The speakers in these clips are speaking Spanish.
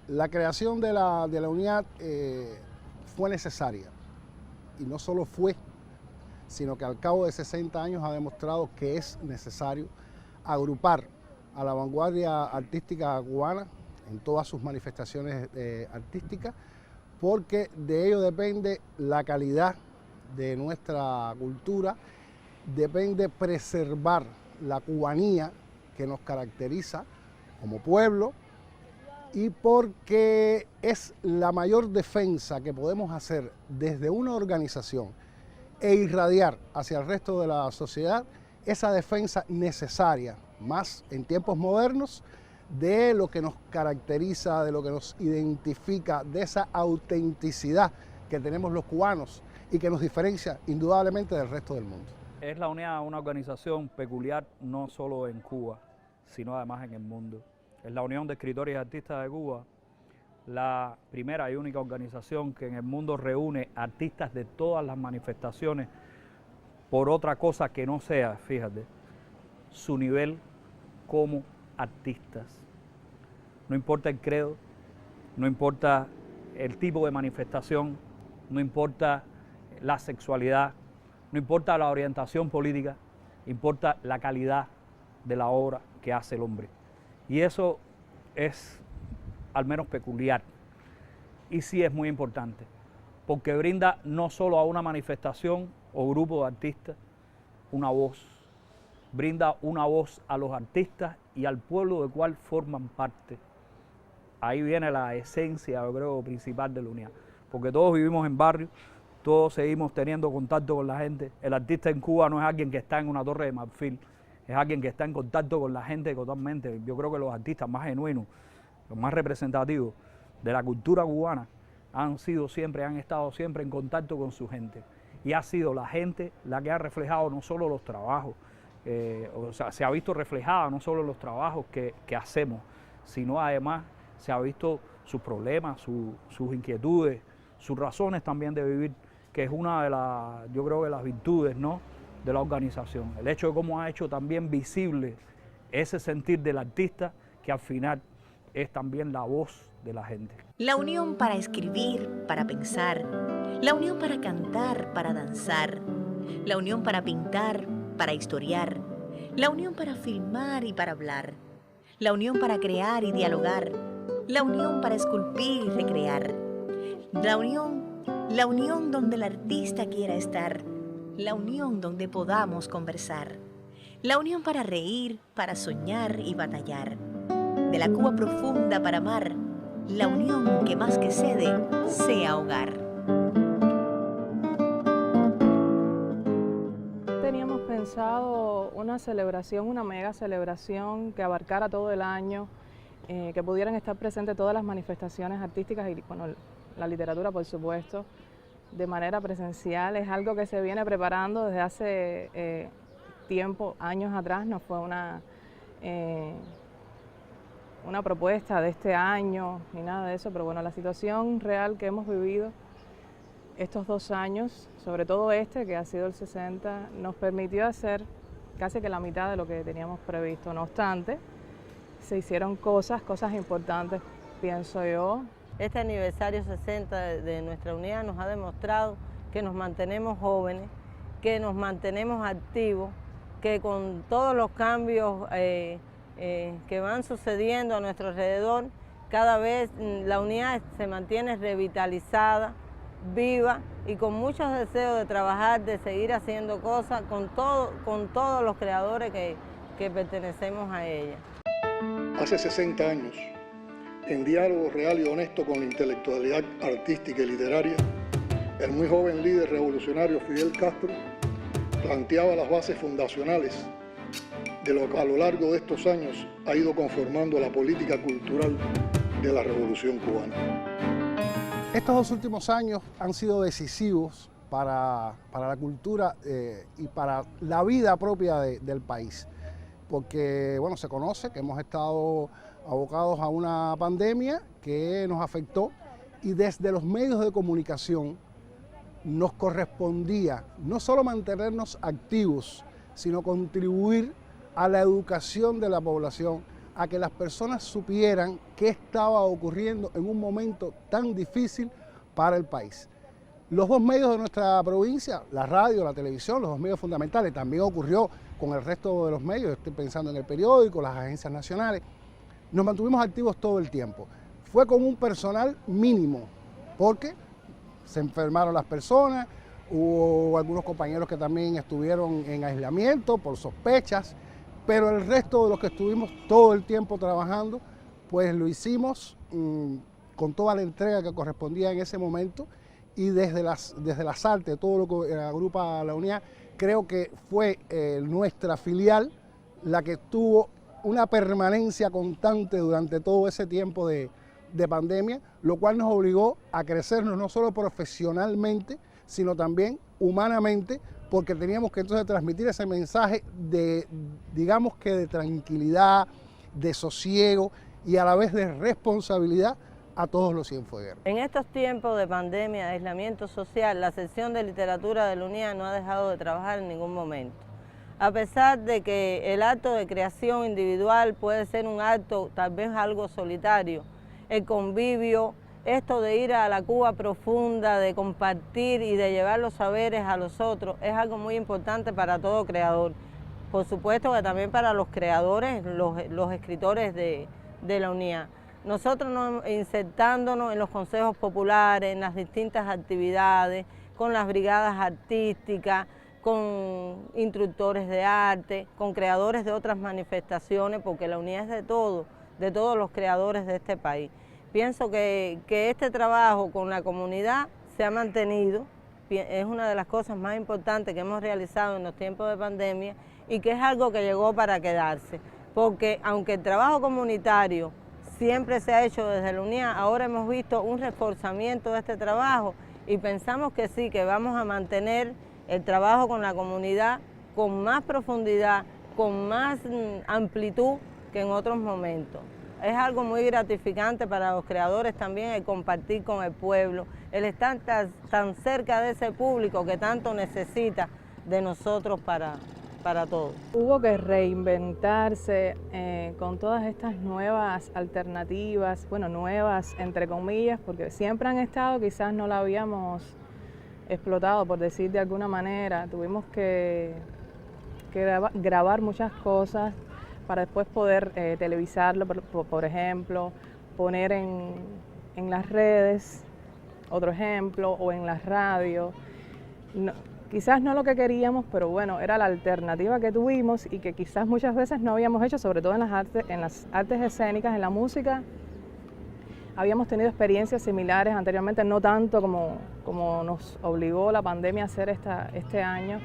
La creación de la UNIAD fue necesaria, y no solo fue, sino que al cabo de 60 años ha demostrado que es necesario agrupar a la vanguardia artística cubana en todas sus manifestaciones artísticas, porque de ello depende la calidad de nuestra cultura, depende preservar la cubanía que nos caracteriza como pueblo, y porque es la mayor defensa que podemos hacer desde una organización e irradiar hacia el resto de la sociedad esa defensa necesaria, más en tiempos modernos, de lo que nos caracteriza, de lo que nos identifica, de esa autenticidad que tenemos los cubanos y que nos diferencia indudablemente del resto del mundo. Es la UNIAD una organización peculiar no solo en Cuba, sino además en el mundo. Es la Unión de Escritores y Artistas de Cuba, la primera y única organización que en el mundo reúne artistas de todas las manifestaciones por otra cosa que no sea, fíjate, su nivel como artistas. No importa el credo, no importa el tipo de manifestación, no importa la sexualidad, no importa la orientación política, importa la calidad de la obra que hace el hombre. Y eso es al menos peculiar, y sí es muy importante, porque brinda no solo a una manifestación o grupo de artistas una voz, brinda una voz a los artistas y al pueblo del cual forman parte. Ahí viene la esencia, yo creo, principal de la UNIAD, porque todos vivimos en barrios, todos seguimos teniendo contacto con la gente. El artista en Cuba no es alguien que está en una torre de marfil, es alguien que está en contacto con la gente totalmente. Yo creo que los artistas más genuinos, los más representativos de la cultura cubana han estado siempre en contacto con su gente. Y ha sido la gente la que ha reflejado no solo los trabajos, se ha visto reflejada no solo los trabajos que hacemos, sino además se ha visto sus problemas, sus inquietudes, sus razones también de vivir, que es una de las, yo creo que las virtudes, ¿no?, de la organización. El hecho de cómo ha hecho también visible ese sentir del artista, que al final es también la voz de la gente. La unión para escribir, para pensar, la unión para cantar, para danzar, la unión para pintar, para historiar, la unión para filmar y para hablar, la unión para crear y dialogar, la unión para esculpir y recrear, la unión donde el artista quiera estar, la unión donde podamos conversar, la unión para reír, para soñar y batallar, de la Cuba profunda para amar, la unión que más que sede sea hogar. Teníamos pensado una celebración, una mega celebración que abarcara todo el año, que pudieran estar presentes todas las manifestaciones artísticas y bueno, la literatura, por supuesto, de manera presencial. Es algo que se viene preparando desde hace tiempo, años atrás. No fue una propuesta de este año ni nada de eso, pero bueno, la situación real que hemos vivido estos 2 años, sobre todo este que ha sido el 60, nos permitió hacer casi que la mitad de lo que teníamos previsto. No obstante, se hicieron cosas importantes, pienso yo. Este aniversario 60 de nuestra unidad nos ha demostrado que nos mantenemos jóvenes, que nos mantenemos activos, que con todos los cambios que van sucediendo a nuestro alrededor, cada vez la unidad se mantiene revitalizada, viva y con muchos deseos de trabajar, de seguir haciendo cosas con todos los creadores que pertenecemos a ella. Hace 60 años, en diálogo real y honesto con la intelectualidad artística y literaria, el muy joven líder revolucionario Fidel Castro planteaba las bases fundacionales de lo que a lo largo de estos años ha ido conformando la política cultural de la Revolución Cubana. Estos 2 últimos años han sido decisivos para la cultura y para la vida propia del país, porque bueno, se conoce que hemos estado abocados a una pandemia que nos afectó y desde los medios de comunicación nos correspondía no solo mantenernos activos, sino contribuir a la educación de la población a que las personas supieran qué estaba ocurriendo en un momento tan difícil para el país. Los dos medios de nuestra provincia, la radio, la televisión, los dos medios fundamentales, también ocurrió con el resto de los medios, estoy pensando en el periódico, las agencias nacionales, nos mantuvimos activos todo el tiempo. Fue con un personal mínimo, porque se enfermaron las personas, hubo algunos compañeros que también estuvieron en aislamiento por sospechas, pero el resto de los que estuvimos todo el tiempo trabajando, pues lo hicimos con toda la entrega que correspondía en ese momento, y desde las artes, todo lo que agrupa la unidad, creo que fue nuestra filial la que tuvo una permanencia constante durante todo ese tiempo de pandemia, lo cual nos obligó a crecernos no solo profesionalmente, sino también humanamente, porque teníamos que entonces transmitir ese mensaje de, digamos que de tranquilidad, de sosiego y a la vez de responsabilidad a todos los cienfuegueros. En estos tiempos de pandemia, de aislamiento social, la sección de literatura de la UNIA no ha dejado de trabajar en ningún momento. A pesar de que el acto de creación individual puede ser un acto tal vez algo solitario, el convivio, esto de ir a la Cuba profunda, de compartir y de llevar los saberes a los otros, es algo muy importante para todo creador. Por supuesto que también para los creadores, los escritores de la UNIA. Nosotros insertándonos en los consejos populares, en las distintas actividades, con las brigadas artísticas, con instructores de arte, con creadores de otras manifestaciones, porque la UNIA es de todos los creadores de este país. Pienso que este trabajo con la comunidad se ha mantenido, es una de las cosas más importantes que hemos realizado en los tiempos de pandemia y que es algo que llegó para quedarse, porque aunque el trabajo comunitario siempre se ha hecho desde la UNIA, ahora hemos visto un reforzamiento de este trabajo y pensamos que sí, que vamos a mantener el trabajo con la comunidad con más profundidad, con más amplitud que en otros momentos. Es algo muy gratificante para los creadores también el compartir con el pueblo, el estar tan cerca de ese público que tanto necesita de nosotros para todo. Hubo que reinventarse con todas estas nuevas alternativas, bueno, nuevas entre comillas, porque siempre han estado, quizás no la habíamos explotado, por decir de alguna manera. Tuvimos que grabar muchas cosas para después poder televisarlo, por ejemplo, poner en las redes, otro ejemplo, o en la radio. No, quizás no lo que queríamos, pero bueno, era la alternativa que tuvimos y que quizás muchas veces no habíamos hecho, sobre todo en las artes escénicas, en la música. Habíamos tenido experiencias similares anteriormente, no tanto como nos obligó la pandemia a hacer este año,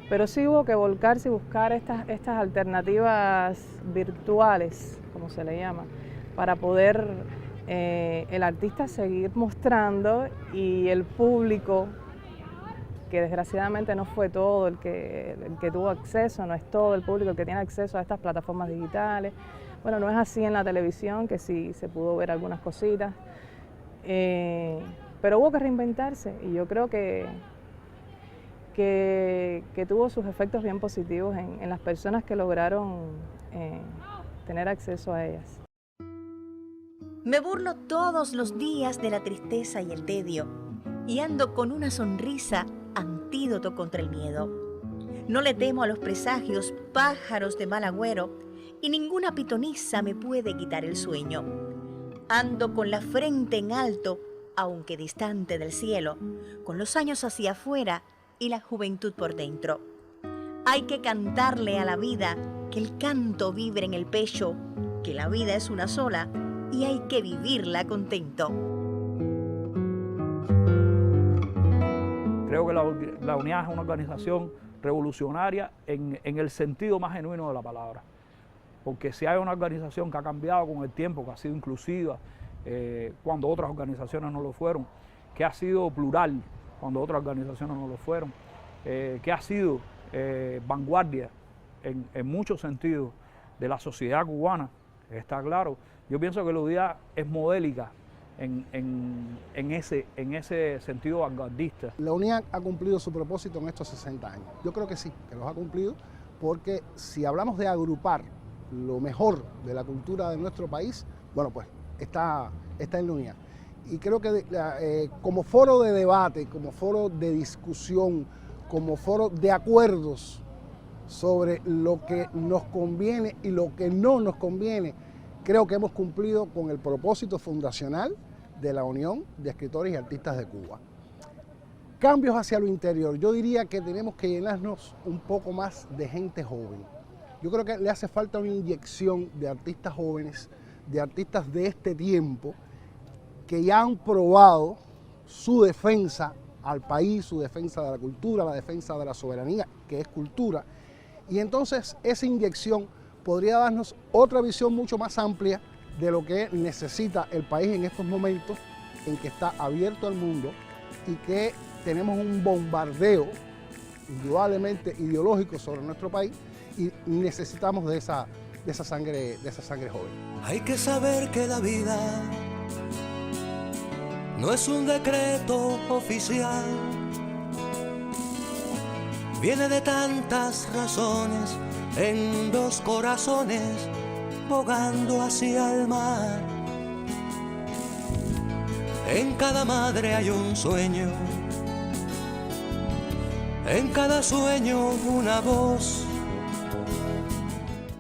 pero sí hubo que volcarse y buscar estas alternativas virtuales, como se le llama, para poder el artista seguir mostrando y el público, que desgraciadamente no fue todo el que tuvo acceso, no es todo el público el que tiene acceso a estas plataformas digitales. Bueno, no es así en la televisión, que sí se pudo ver algunas cositas, pero hubo que reinventarse y yo creo que tuvo sus efectos bien positivos en las personas que lograron tener acceso a ellas. Me burlo todos los días de la tristeza y el tedio y ando con una sonrisa, antídoto contra el miedo. No le temo a los presagios, pájaros de mal agüero, y ninguna pitoniza me puede quitar el sueño. Ando con la frente en alto, aunque distante del cielo, con los años hacia afuera y la juventud por dentro. Hay que cantarle a la vida, que el canto vibre en el pecho, que la vida es una sola y hay que vivirla contento. Creo que la UNIA es una organización revolucionaria en el sentido más genuino de la palabra. Porque si hay una organización que ha cambiado con el tiempo, que ha sido inclusiva, cuando otras organizaciones no lo fueron, que ha sido plural, cuando otras organizaciones no lo fueron, que ha sido vanguardia en muchos sentidos de la sociedad cubana, está claro. Yo pienso que la UNIA es modélica en ese sentido vanguardista. La UNIA ha cumplido su propósito en estos 60 años. Yo creo que sí, que los ha cumplido, porque si hablamos de agrupar lo mejor de la cultura de nuestro país, bueno, pues está en la UNIAD. Y creo que como foro de debate, como foro de discusión, como foro de acuerdos sobre lo que nos conviene y lo que no nos conviene, creo que hemos cumplido con el propósito fundacional de la Unión de Escritores y Artistas de Cuba. Cambios hacia lo interior. Yo diría que tenemos que llenarnos un poco más de gente joven. Yo creo que le hace falta una inyección de artistas jóvenes, de artistas de este tiempo, que ya han probado su defensa al país, su defensa de la cultura, la defensa de la soberanía, que es cultura. Y entonces esa inyección podría darnos otra visión mucho más amplia de lo que necesita el país en estos momentos en que está abierto al mundo y que tenemos un bombardeo indudablemente ideológico sobre nuestro país y necesitamos de esa sangre joven. Hay que saber que la vida no es un decreto oficial, viene de tantas razones en dos corazones bogando hacia el mar. En cada madre hay un sueño, en cada sueño una voz,